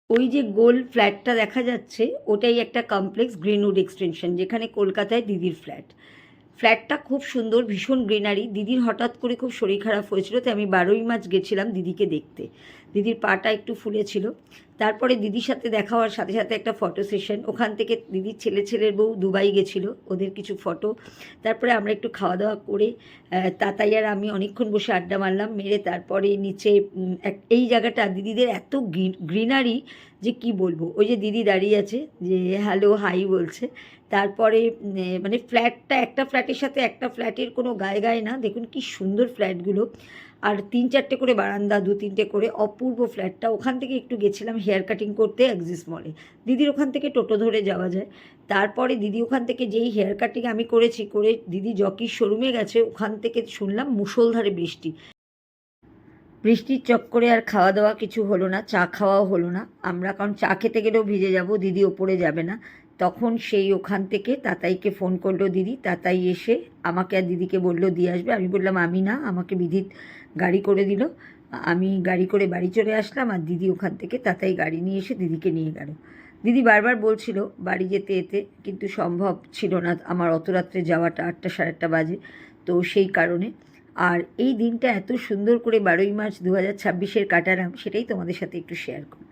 ওই যে গোল ফ্ল্যাটটা দেখা যাচ্ছে ওটাই একটা কমপ্লেক্স গ্রিনউড এক্সটেনশন, যেখানে কলকাতায় দিদির ফ্ল্যাট। ফ্ল্যাটটা খুব সুন্দর, ভীষণ গ্রিনারি। দিদির হঠাৎ করে খুব শরীর খারাপ হয়েছিল, তাই আমি 12ই মার্চ গেছিলাম দিদিকে দেখতে। দিদির পাটা একটু ফুলেছিল। তারপরে দিদির সাথে দেখা হওয়ার সাথে সাথে একটা ফটো সেশন। ওখান থেকে দিদির ছেলের বউ দুবাই গেছিলো, ওদের কিছু ফটো। তারপরে আমরা একটু খাওয়া দাওয়া করে তাতাই আর আমি অনেকক্ষণ বসে আড্ডা মারলাম। মেরে তারপরে নিচে এই জায়গাটা দিদিদের এত গ্রিনারি যে কি বলবো। ওই যে দিদি দাঁড়িয়ে আছে, যে হ্যালো হাই বলছে। তারপরে মানে ফ্ল্যাটটা একটা ফ্ল্যাটের সাথে একটা ফ্ল্যাটের কোনো গায়ে গায়ে না। দেখুন কি সুন্দর ফ্ল্যাটগুলো। আর 3-4টে করে বারান্দা, 2-3টে করে, অপূর্ব ফ্ল্যাটটা। ওখান থেকে একটু গেছিলাম হেয়ার কাটিং করতে অ্যাক্সিস মলে। দিদির ওখান থেকে টোটো ধরে যাওয়া যায়। তারপরে দিদি ওখান থেকে যেই হেয়ার কাটিং আমি করেছি, করে দিদি জকির শোরুমে গেছে, ওখান থেকে শুনলাম মুষলধারে বৃষ্টি। বৃষ্টির চক্করে আর খাওয়া দাওয়া কিছু হলো না, চা খাওয়াও হলো না আমরা, কারণ চা খেতে গেলেও ভিজে যাব, দিদি ওপরে যাবে না। তখন সেই ওখান থেকে তাতাইকে ফোন করলো দিদি। তাতাই এসে আমাকে আর দিদিকে বললো দিয়ে আসবে। আমি বললাম আমি না, আমাকে বিধিত গাড়ি করে দিল। আমি গাড়ি করে বাড়ি চলে আসলাম, আর দিদি ওখান থেকে তাতাই গাড়ি নিয়ে এসে দিদিকে নিয়ে গেল। দিদি বারবার বলছিল বাড়ি যেতে যেতে, কিন্তু সম্ভব ছিল না আমার অত রাত্রে যাওয়াটা, 8টা 8:30 বাজে। তো সেই কারণে আর এই দিনটা এত সুন্দর করে 12ই মার্চ 2026-এর কাটালাম, সেটাই তোমাদের সাথে একটু শেয়ার করলাম।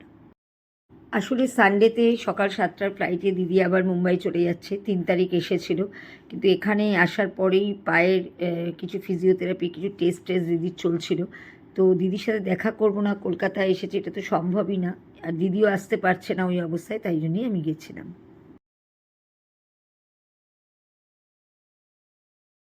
আসলে সানডেতে সকাল 7টার ফ্লাইটে দিদি আবার মুম্বাই চলে যাচ্ছে। 3 তারিখ এসেছিল, কিন্তু এখানে আসার পরেই পায়ের কিছু ফিজিওথেরাপি, কিছু টেস্ট দিদির চলছিল। তো দিদির সাথে দেখা করব না, কলকাতায় এসেছে, এটা তো সম্ভবই না। আর দিদিও আসতে পারছে না ওই অবস্থায়, তাই জন্যই আমি গেছিলাম।